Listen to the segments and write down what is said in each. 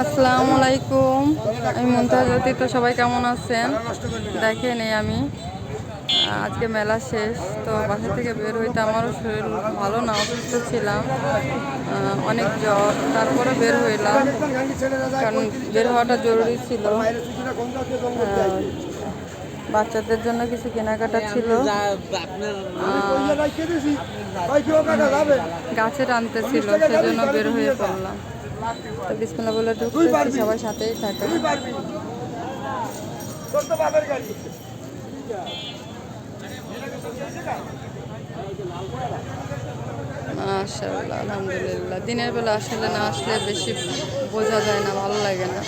আসসালামু আলাইকুম, আমি মুনতাহাজ্যোতি। তো সবাই কেমন আছেন? দেখেন আমি আজকে মেলা শেষ, তো বাসা থেকে বের হইতে আমারও শরীর ভালো না, অসুস্থ ছিলাম, অনেক জ্বর। তারপরে বের হইলাম, কারণ বের হওয়াটা জরুরি ছিল। বাচ্চাদের জন্য কিছু কেনাকাটা ছিল, গাছে টানতে ছিল, সেজন্য বের হয়ে পড়লাম। তো বিসমিল্লাহ বলে ঢুকতেছি, সবাই সাথেই থাকে। মাশাআল্লাহ, আলহামদুলিল্লাহ। দিনের বেলা আসলে না আসলে বেশি বোঝা যায় না, ভালো লাগে না।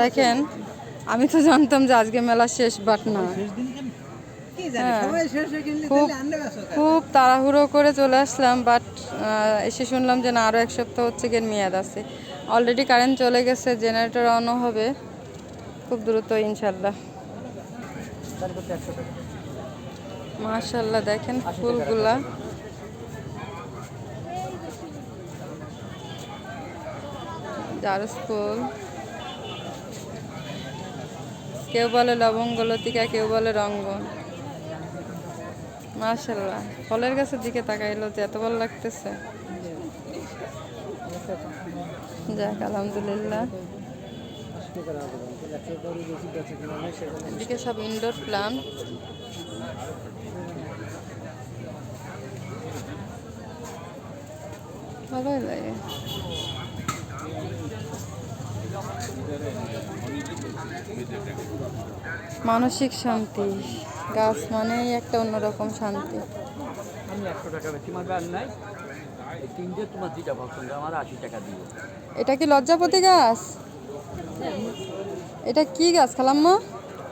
দেখেন, আমি তো জানতাম যে আজকে মেলা শেষ, বাট না। খুব খুব তাড়াহুড়ো করে চলে আসলাম, বাট এসে শুনলাম যে না, আরও এক সপ্তাহ হচ্ছে গিয়ে মেয়াদ আছে। অলরেডি কারেন্ট চলে গেছে, জেনারেটর অন হবে খুব দ্রুত ইনশাল্লাহ। মাশাআল্লাহ, দেখেন ফুলগুলা, জারজ ফুল, কেউ বলে লবঙ্গ লতিকা, কেউ বলে রঙ্গন। মাশাআল্লাহ, ফলের গাছের দিকে তাকাইলো যে এত ভালো লাগতেছে। যাক, আলহামদুলিল্লাহ। এদিকে সব ইনডোর প্ল্যান্ট। ভালোই লাগে। মানসিক শান্তি, গাছ মানেই একটা অন্যরকম শান্তি। আমি 100 টাকা বেশি মারবে আর নাই, এই তিনটে তোমার যেটা পছন্দ আমার 80 টাকা দিও। এটা কি লজ্জাপতি গাছ? এটা কি গাছ খালাম্মা?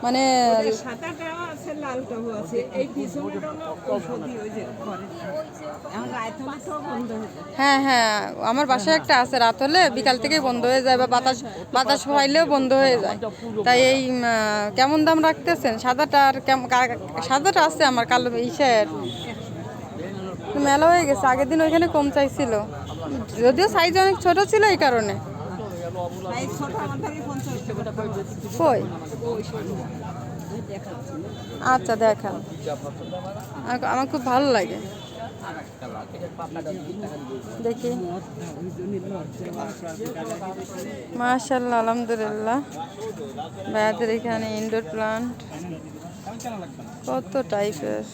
মানে হ্যাঁ হ্যাঁ, আমার বাসায় একটা আছে, রাত হলে বিকাল থেকে বন্ধ হয়ে যায়, বা বাতাস বাতাস হইলেও বন্ধ হয়ে যায়। তাই এই কেমন দাম রাখতেছেন? সাদাটা আর সাদাটা আছে আমার, কালো ইসের মেলা হয়ে গেছে। আগের দিন ওইখানে কম চাইছিল, যদিও সাইজ অনেক ছোট ছিল, এই কারণে। কই? আচ্ছা, দেখান। আমার খুব ভালো লাগে, দেখি। মাশাআল্লাহ, আলহামদুলিল্লাহ। ভাইয়াদের এখানে ইনডোর প্লান্ট কত টাইপের।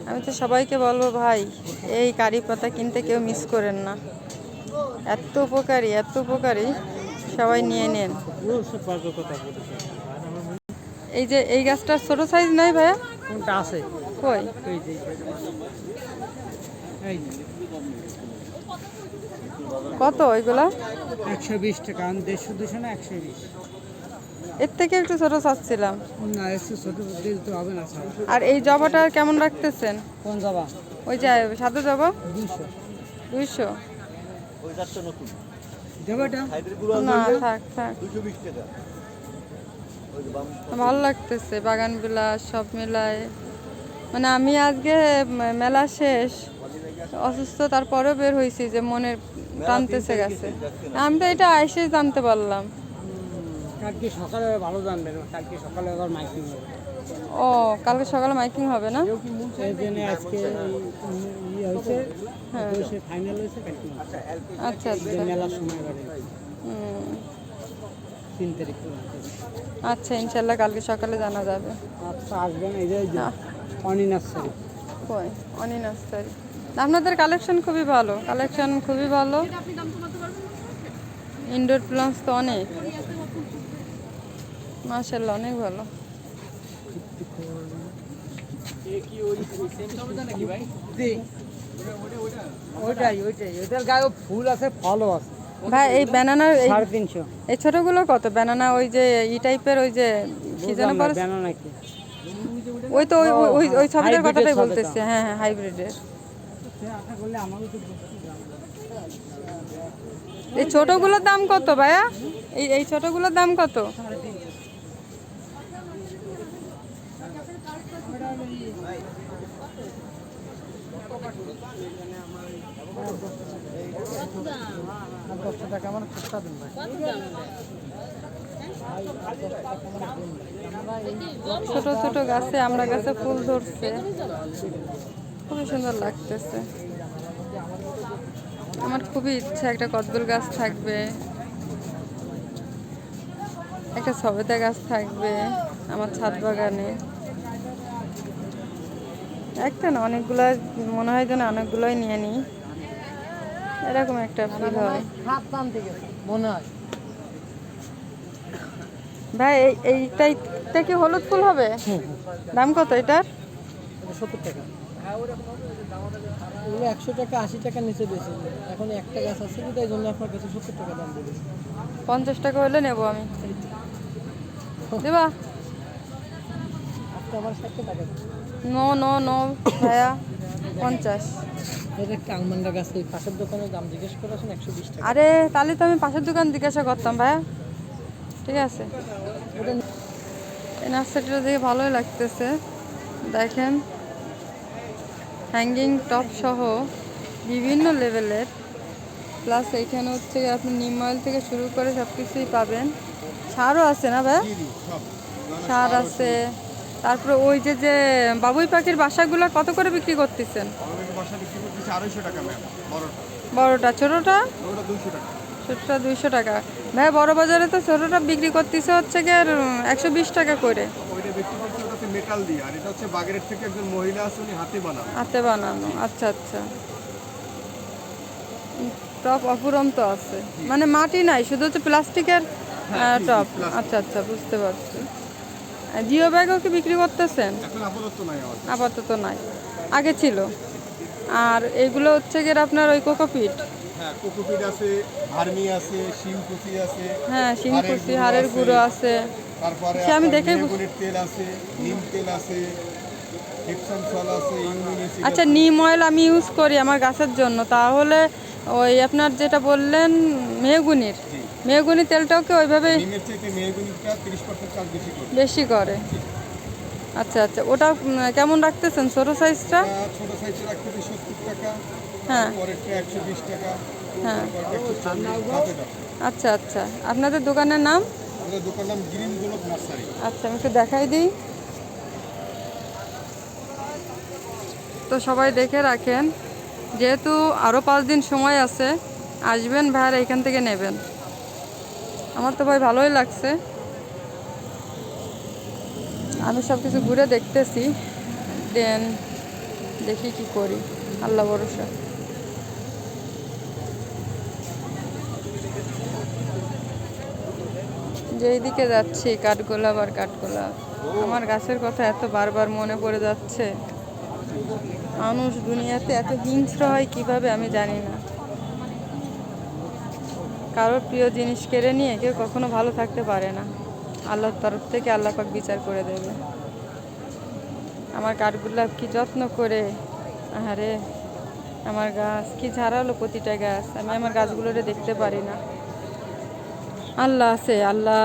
আমি তো সবাইকে বলবো, ভাই এই কারি পাতা কিনতে কেউ মিস করেন না, এত উপকারী, এত উপকারী, সবাই নিয়ে নেন। এই যে এই গাছটা ছোট সাইজ নাই ভাইয়া? কোনটা আছে? কই? কত ওইগুলা? 120 টাকা। 150 200 না 120। এর থেকে একটু ছোট চাচ্ছিলাম। না, একটু ছোট দিতে হবে না। আর এই জবাটা কেমন রাখতেছেন? কোন জবা? ওই যে সাদা জবা। 200। 200? ওই গাছটা নতুন জবাটা না, থাক থাক, 220 টাকা। ভালো লাগতেছে বাগানগুলা সব মিলায়। মানে আমি আজকে মেলা শেষ, অসুস্থ, তারপরেও বের হয়েছি যে মনে টানতেছে গেছে। আমি তো এটা এসে জানতে পারলাম। কালকে সকালে ভালো জানবেন, কালকে সকালে আবার মাইকিং হবে। ও, কালকে সকালে মাইকিং হবে না? এই জন্য আজকে হয়েছে, হ্যাঁ, ফাইনাল হয়েছে কালকে। আচ্ছা আচ্ছা, মেলার সময় বাড়ে 3 তারিখ। আচ্ছা, ইনশাল্লাহ কালকে সকালে জানা যাবে। আচ্ছা, আসবেন। এই যে অনি নার্সারি। কই? অনি নার্সারি। আপনাদের কালেকশন খুবই ভালো, কালেকশন খুবই ভালো। ইনডোর প্লান্টস তো অনেক, মাশাআল্লাহ, অনেক ভালো। ওইটাই ওইটার গায়ে ফুল আছে ফলও আছে। ভাই এই ব্যানানার 350। এই ছোটগুলো কত ব্যানানা ওই যে ই টাইপের ওই যে কি যেন বলে ব্যানানা কি? ওই তো ওই ওই ওই ছবিটার Hybrid-এর কথাটাই ছবিটা। বলতেছে, হ্যাঁ হ্যাঁ হাইব্রিডের। এই ছোটগুলোর দাম কত ভাইয়া? এই এই ছোটগুলোর দাম কত? ছোট ছোট গাছে আমরা গাছে ফুল ধরছে, খুবই সুন্দর লাগতেছে। আমার খুবই ইচ্ছা একটা কদবেল গাছ থাকবে, একটা সবেদা গাছ থাকবে আমার ছাদ বাগানে। একটা না অনেকগুলো, মনে হয় যেন অনেকগুলোই নিয়ে নিই, এরকম একটা ফিল হয়। মনে হয় ভাই এইটা কি হলুদ ফুল হবে? দাম কত এটার? 70 টাকা। এগুলো 100 টাকা 80 টাকার নিচে বেশি। এখন একটা গাছ আছে কি তাই জন্য আপনার কাছে 70 টাকা দাম বলেছি। 50 টাকা হলে নেবো আমি, দেবা? আপনি আবার 60 টাকা। নো নো নো ভাইয়া, 50। এটা একটা আলমান্ডা গাছ, এই পাশের দোকানে দাম জিজ্ঞেস করে আসেন 120 টাকা। আরে তাহলে তো আমি পাশের দোকান জিজ্ঞাসা করতাম ভাইয়া। ঠিক আছে, ওটা এই নার্সারিটা দেখে ভালোই লাগতেছে। দেখেন হ্যাঙ্গিং টপ সহ বিভিন্ন লেভেলের, প্লাস এইখানে হচ্ছে আপনি নিম অয়েল থেকে শুরু করে সব কিছুই পাবেন। সারও আছে না ভাই? সার আছে। তারপরে ওই যে যে বাবুই পাখির বাসাগুলো কত করে বিক্রি করতেছেন? বাসা বিক্রি করতেছে 250 টাকা ম্যাম, বড়টা। বড়টা, ছোটটা? ওটা 200 টাকা। ছোটটা 200 টাকা। ভাই বড় বাজারে তো ছোটটা বিক্রি করতেছে হচ্ছে কি আর 120 টাকা করে। ওইটা বিক্রি করছে, ওটা হচ্ছে মেটাল দিয়ে, আর এটা হচ্ছে বাগেরহাট থেকে একজন মহিলা আছে, উনি হাতে বানান। হাতে বানানো, আচ্ছা আচ্ছা। টপ অপুরন্ত আছে, মানে মাটি নাই, শুধু হচ্ছে প্লাস্টিকের টপ। আচ্ছা আচ্ছা, বুঝতে পারছি। জিও ব্যাগও কি বিক্রি করতেছেন? এখন আপাতত নাই আমার। আপাতত নাই, আগে ছিল। আর এইগুলো হচ্ছে গিয়ে আপনার ওই কোকোপিট। হ্যাঁ, কোকোপিট আছে, ভার্মি আছে, শিমকুচি আছে, হ্যাঁ শিংকুচি, হাড়ের গুঁড়ো আছে। তারপরে সে আমি আপনার দেখেই মেহগনির তেল আছে, নিম তেল আছে, ইপসন সল আছে, ইউমিন অ্যাসিড আচ্ছা, আছে। নিম অয়েল আমি ইউজ করি আমার গাছের জন্য, তাহলে ওই আপনার যেটা বললেন মেহগুনির, মেহগুনি তেলটাও কি ওইভাবে নিমের চাইতে মেহগনিটা 30% চার্জ বেশি করে। বেশি করে? আচ্ছা আচ্ছা, ওটা কেমন রাখতেছেন ছোট সাইজটা? ছোট সাইজে রাখতে 70 টাকা, হ্যাঁ পরেরটা 120 টাকা, হ্যাঁ, তারপর 140 টাকা। আচ্ছা আচ্ছা। আপনাদের দোকানের নাম? আমাদের দোকান নাম গ্রিন গোলক নার্সারি। আচ্ছা, আমি একটু দেখাই দিই। তো সবাই দেখে রাখেন, যেহেতু আরও 5 দিন সময় আছে, আসবেন ভাইয়ারা এখান থেকে নেবেন। আমার তো ভাই ভালোই লাগছে, আমি সব কিছু ঘুরে দেখতেছি, দেন দেখি কি করি, আল্লাহ ভরসা। যেইদিকে যাচ্ছি কাঠগোলাপ আর কাঠগোলাপ, আমার গাছের কথা এত বারবার মনে পড়ে যাচ্ছে। মানুষ দুনিয়াতে এত হিংস্র হয় কিভাবে আমি জানি না। কারোর প্রিয় জিনিস কেড়ে নিয়ে কেউ কখনো ভালো থাকতে পারে না, আল্লাহর তরফ থেকে আল্লাহ পাক বিচার করে দেবে। আমার কাঠগোলাপ কি যত্ন করে, আহারে আমার গাছ কি ঝাড়ালো প্রতিটা গাছ, আমি আমার গাছগুলোরে দেখতে পারি না। আল্লাহ আছে, আল্লাহ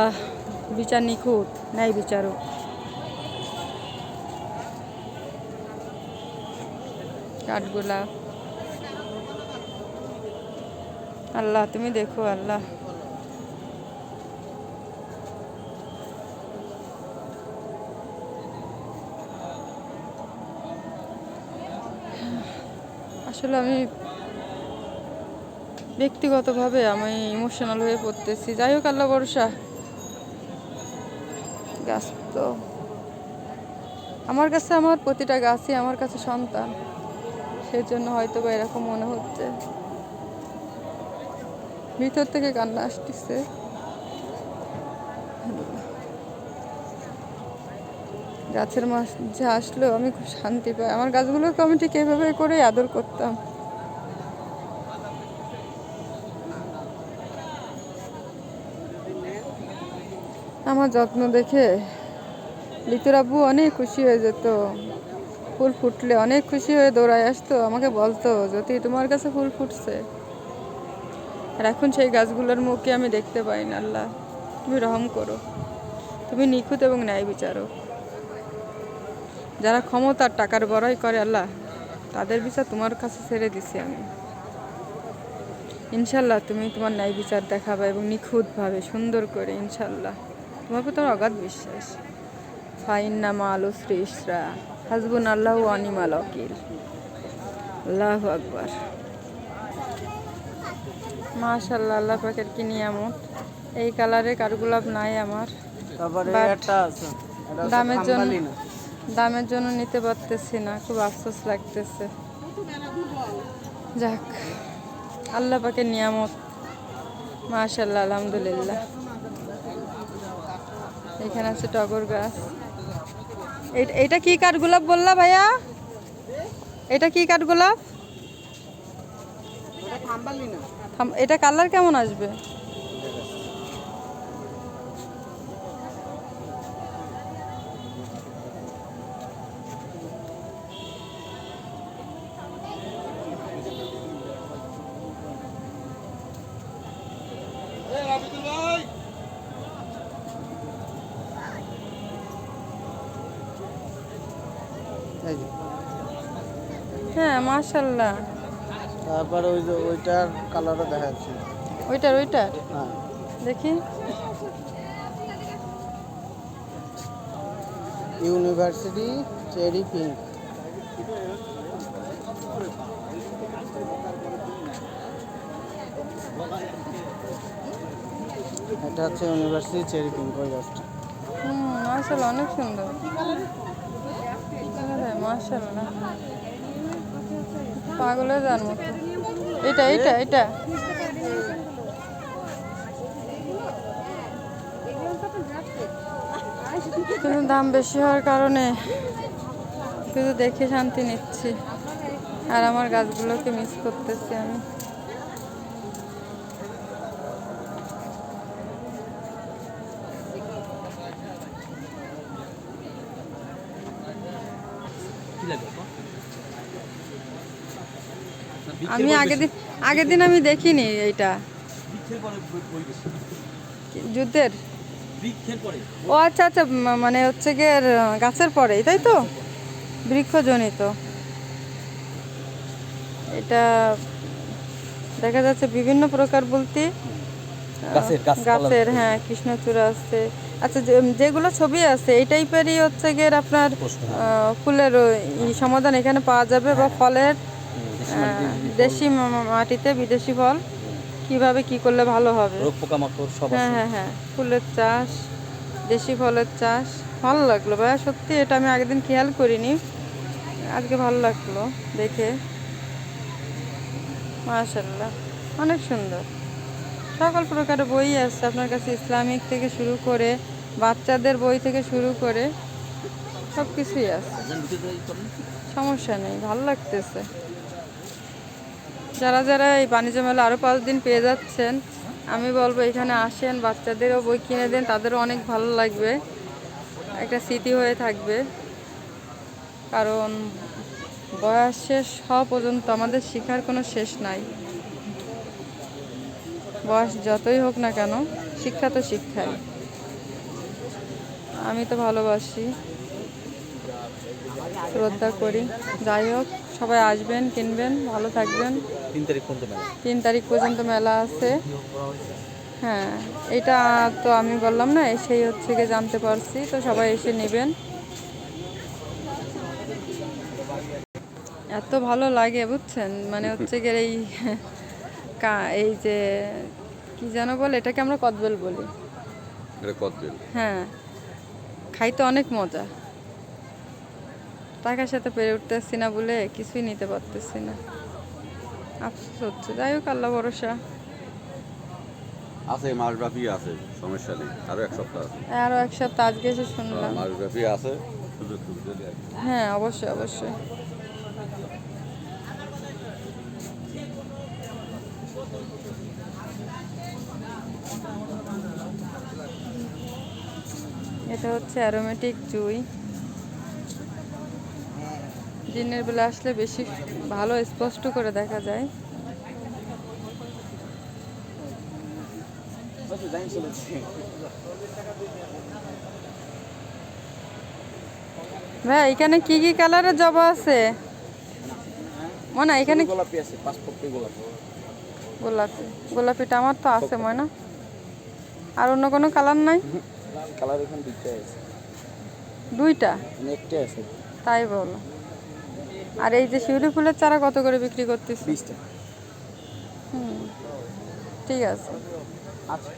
বিচার নিখুঁত, ন্যায় বিচারক। কাঠগোলাপ, আল্লাহ তুমি দেখো আল্লাহ। আসলে আমি ব্যক্তিগতভাবে আমি ইমোশনাল হয়ে পড়তেছি। যাই হোক, আল্লাহ ভরসা। গাছ তো আমার কাছে, আমার প্রতিটা গাছই আমার কাছে সন্তান, সেজন্য হয়তো বা এরকম মনে হচ্ছে, ভিতর থেকে কান্না আসতেছে। গাছের মাঝে আসলেও আমি খুব শান্তি পাই। আমার গাছগুলোকে আমি ঠিক এভাবে করে আদর করতাম। আমার যত্ন দেখে লিতুর আব্বু অনেক খুশি হয়ে যেত। ফুল ফুটলে অনেক খুশি হয়ে দৌড়ায় আসতো, আমাকে বলতো যদি তোমার কাছে ফুল ফুটছে। আর এখন সেই গাছগুলোর মুখে আমি দেখতে পাই না। আল্লাহ তুমি রহম করো, তুমি নিখুঁত এবং ন্যায় বিচারক। যারা ক্ষমতার টাকার বড়াই করে আল্লাহ, তাদের বিচার তোমার কাছে ছেড়ে দিছি আমি। ইনশাল্লাহ তুমি তোমার ন্যায় বিচার দেখাবে এবং নিখুঁতভাবে সুন্দর করে, ইনশাল্লাহ। তোমার প্রতি আমার অগাধ বিশ্বাস। ফাইন্না মাল উসরি ইসরা, হাসবুন আল্লাহু ওয়া নি'মাল ওয়াকিল। আল্লাহু আকবার। মাশাআল্লাহ, আল্লাহ পাকের কি নিয়ামত। এই কালারে কাঠগোলাপ নাই আমার, তারপরে But একটা আছে, এটা হচ্ছে দামের জন্য থাম্বালিনা। দামের জন্য নিতে পারতেছি না, খুব আফসোস লাগতেছে। যাক, আল্লাহ পাকের নিয়ামত। মাশাআল্লাহ, আলহামদুলিল্লাহ। এখানে আছে টগর গাছ। এটা কি কাঠগোলাপ বললা ভাইয়া? এটা কি কাঠগোলাপ? এটা কালার কেমন আসবে? এই যে। হ্যাঁ, মাশাআল্লাহ। তারপরে ওই যে ওইটার কালারও দেখা যাচ্ছে। ওইটার হ্যাঁ, দেখি। University cherry pink. এটা হচ্ছে ইউনিভার্সিটি চেরি পিঙ্ক ওই গাছটা। মাশাআল্লাহ, অনেক সুন্দর। মাশাআল্লাহ, পাগল হয়ে যাওয়ার মতো। এটা কিন্তু দাম বেশি হওয়ার কারণে কিন্তু দেখে শান্তি নিচ্ছি। আর আমার গাছগুলোকে মিস করতেছি আমি। আমি আগের দিন আমি দেখিনি এইটা যুদ্ধের। ও আচ্ছা আচ্ছা, মানে হচ্ছে গিয়ে গাছের পরে, তাই তো, বৃক্ষজনিত। এটা দেখা যাচ্ছে বিভিন্ন প্রকার বলতে গাছের, হ্যাঁ, কৃষ্ণচূড়া আছে। আচ্ছা, যেগুলো ছবি আছে এই টাইপেরই হচ্ছে গিয়ে আপনার ফুলের সমাধান এখানে পাওয়া যাবে, বা ফলের দেশি মাটিতে বিদেশি ফল কিভাবে কি করলে ভালো হবে। হ্যাঁ হ্যাঁ হ্যাঁ, ফুলের চাষ, দেশি ফলের চাষ। ভালো লাগলো ভাইয়া, সত্যি এটা আমি আগের দিন খেয়াল করিনি, আজকে ভালো লাগলো দেখে। মাশাআল্লাহ, অনেক সুন্দর। সকল প্রকারের বই আছে আপনার কাছে, ইসলামিক থেকে শুরু করে বাচ্চাদের বই থেকে শুরু করে সব কিছুই আছে, সমস্যা নেই, ভালো লাগতেছে। যারা যারা এই বাণিজ্য মেলা আরও 5 দিন পেয়ে যাচ্ছেন, আমি বলবো এখানে আসেন, বাচ্চাদেরও বই কিনে দেন, তাদেরও অনেক ভালো লাগবে, একটা স্মৃতি হয়ে থাকবে। কারণ বয়স শেষ হওয়া পর্যন্ত আমাদের শেখার কোনো শেষ নাই। বয়স যতই হোক না কেন, শিক্ষা তো শিক্ষাই। আমি তো ভালোবাসি, শ্রদ্ধা করি। যাই হোক, সবাই আসবেন, কিনবেন, ভালো থাকবেন। 3 তারিখ পর্যন্ত মেলা আছে। হ্যাঁ, এটা তো আমি বললাম না, সেই হচ্ছে গিয়ে জানতে পারছি, তো সবাই এসে নেবেন। এত ভালো লাগে বুঝছেন, মানে হচ্ছে গিয়ে এই যে কি যেন বলে, এটাকে আমরা কদবেল বলি। হ্যাঁ, খাইতে অনেক মজা। টাকার সাথে পেরে উঠতেছি না বলে কিছুই নিতে পারতেছি না, আফসোস হচ্ছে। যাই হোক, আল্লাহ ভরসা আছে, মাসব্যাপী আছে, সমস্যা নেই। আরো 1 সপ্তাহ আছে, আরো 1 সপ্তাহ। আজকে এসে শুনলাম মাসব্যাপী আছে, শুধু যদি আর কি। হ্যাঁ অবশ্যই অবশ্যই। এটা হচ্ছে অ্যারোমেটিক জুই। দিনের বেলা আসলে বেশি ভালো স্পষ্ট করে দেখা যায়। ভাই এখানে কি কি কালারের জবা আছে? মনে হয় এখানে গোলাপি আছে, পাসপোর্টে গোলাপি। গোলাপি, গোলাপিটা আমার তো আছে ময়না। আর অন্য কোনো কালার নাই? কালার এখানে দুইটা আছে, দুইটা? একটা আছে। তাই বলো। আর এই যে শিউলি ফুলের চারা কত করে বিক্রি করতেছে? 20 টাকা। হুম, ঠিক আছে। আচ্ছা,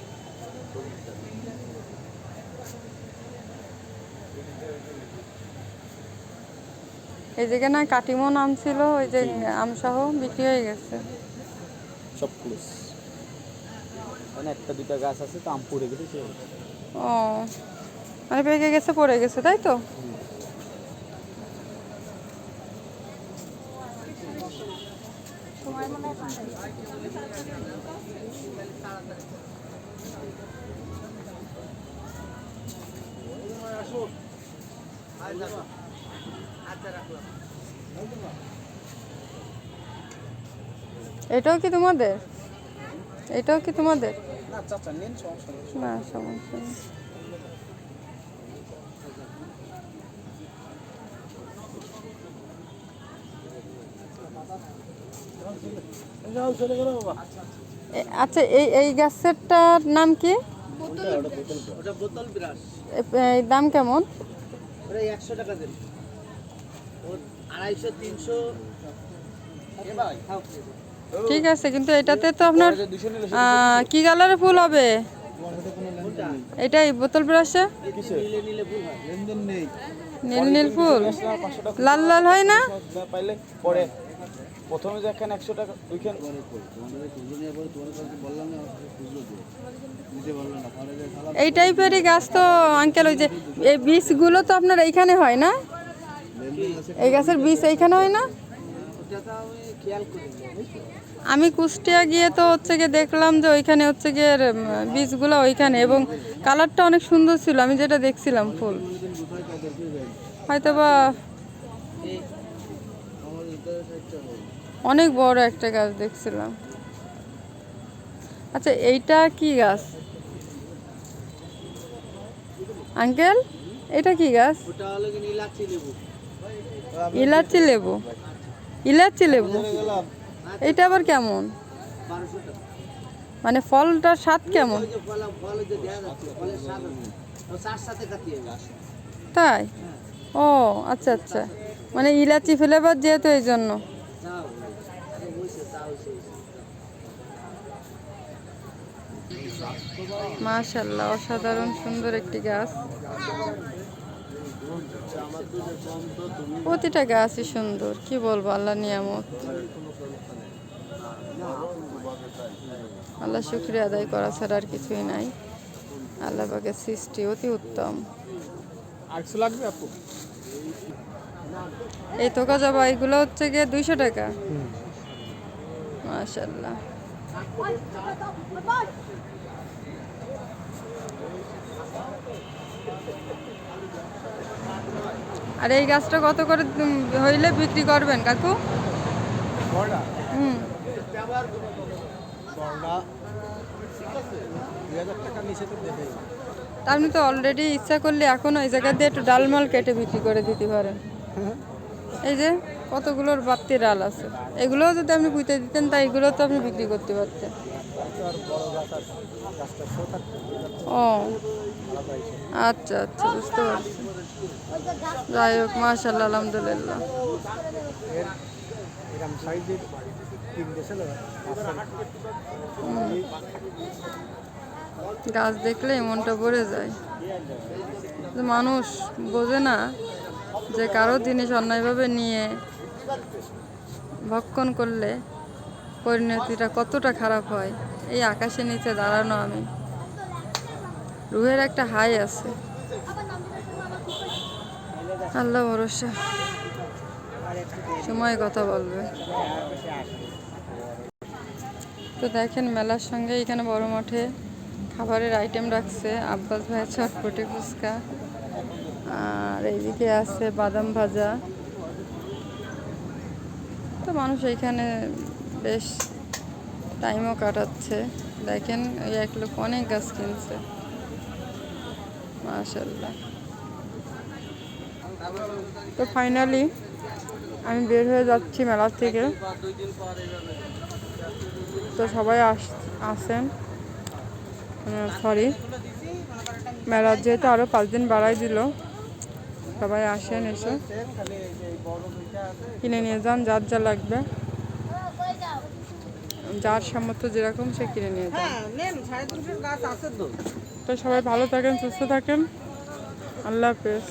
এই জায়গায় না কাটিমন আনছিল, ওই যে আমসহ বিক্রি হয়ে গেছে। সব ক্লোজ। মানে একটা দুইটা গাছ আছে তো আম পড়ে গেছে সে। ও মানে পেকে গেছে, পড়ে গেছে, তাই তো? এটাও কি তোমাদের? এটাও কি তোমাদের? না চাচা নেন, সমস্যা নেই। না সমস্যা নেই। আচ্ছা এই এই গাছেরটার নাম কি? ওটা বোতল ব্রাশ, এই দাম কেমন? ওটা 100 টাকা দেন। ও 250 300। ঠিক আছে, কিন্তু এটাতে তো আপনার কি কালারের ফুল হবে? এটাই বোতল ব্রাশে নিলে নিলে ভুল হয়। লেনদেন নেই। নীল নীল ফুল লাল লাল হয় না? পাইলে পরে প্রথমে দেখেন 100 টাকা, ওইখান এই টাইপেরই গাছ তো আঙ্কেল, ওই যে এই বীজগুলো তো আপনার এইখানে হয় না? এই গাছের বীজ এইখানে হয় না? ওটা তো আমি খেয়াল করি না। আমি কুষ্টিয়া গিয়ে তো হচ্ছে গিয়ে দেখলাম যে ওইখানে হচ্ছে গিয়ে বীজগুলো ওইখানে, এবং কালারটা অনেক সুন্দর ছিল আমি যেটা দেখছিলাম ফুল। হয়তো বা অনেক বড় একটা গাছ দেখছিলাম। আচ্ছা এইটা কি গাছ আঙ্কেল? এটা কি গাছ? ওটা হলো কি ইলাচি লেবু। ইলাচি লেবু? ইলাচি লেবু এটা আবার কেমন? 1200 টাকা। মানে ফলটার স্বাদ কেমন? ওই যে ফল যে দেয়া যাচ্ছে, ফলের স্বাদ আছে। ও চার সাথে কাটিয়ে আসে। তাই? ও আচ্ছা আচ্ছা, মানে ইলাচি ফ্লেভার যেহেতু এই জন্য। যাও আরে হইছে তা হইছে। মাশাআল্লাহ, অসাধারণ সুন্দর একটি গাছ। প্রতিটা গাছই সুন্দর, কি বলবো, আল্লাহ নিয়ামত। আল্লাহ শুকরিয়া আদায় করা ছাড়া আর কিছুই নাই। আল্লাহ পাকের সৃষ্টি অতি উত্তম। এই তোকা জবা এগুলো হচ্ছে গিয়ে 200 টাকা। মাশাআল্লাহ। আর এই গাছটা কত করে হইলে বিক্রি করবেন কাকু? হুম, 2000 টাকা নিচে তো দেবে। তা আপনি তো অলরেডি ইচ্ছা করলে এখনো এই জায়গা দিয়ে একটু ডালমাল কেটে বিক্রি করে দিতে পারেন। এই যে কতগুলোর বাড়তি ডাল আছে, এগুলোও যদি আপনি পুঁতে দিতেন তা এগুলো তো আপনি বিক্রি করতে পারতেন। ও আচ্ছা আচ্ছা, বুঝতে পারছি। যাই হোক, মাশাআল্লাহ, আলহামদুলিল্লাহ। গাছ দেখলে মনটা ভরে যায়। যে মানুষ বোঝে না যে কারো জিনিস অন্যায়ভাবে নিয়ে ভক্ষণ করলে পরিণতিটা কতটা খারাপ হয়। এই আকাশের নিচে দাঁড়ানো আমি, রুহের একটা হাই আছে। আল্লাহ ভরসা, সময় কথা বলবে। তো দেখেন মেলার সঙ্গে এখানে বড় মাঠে খাবারের আইটেম রাখছে, আব্বাস ভাই চটপটি ফুচকা, আর এইদিকে আছে বাদাম ভাজা। তো মানুষ এইখানে বেশ টাইমও কাটাচ্ছে। দেখেন এই এক লোক অনেক গাছ কিনছে, মাশাআল্লাহ। তো ফাইনালি আমি বের হয়ে যাচ্ছি মেলা থেকে। তো সবাই আসেন, সরি, মেলার যেহেতু আরও 5 দিন বাড়াই দিল, সবাই আসেন, এসে কিনে নিয়ে যান যার যা লাগবে, যার সামর্থ্য যেরকম সে কিনে নিয়ে যান। তো সবাই ভালো থাকেন, সুস্থ থাকেন, আল্লাহ হাফেজ।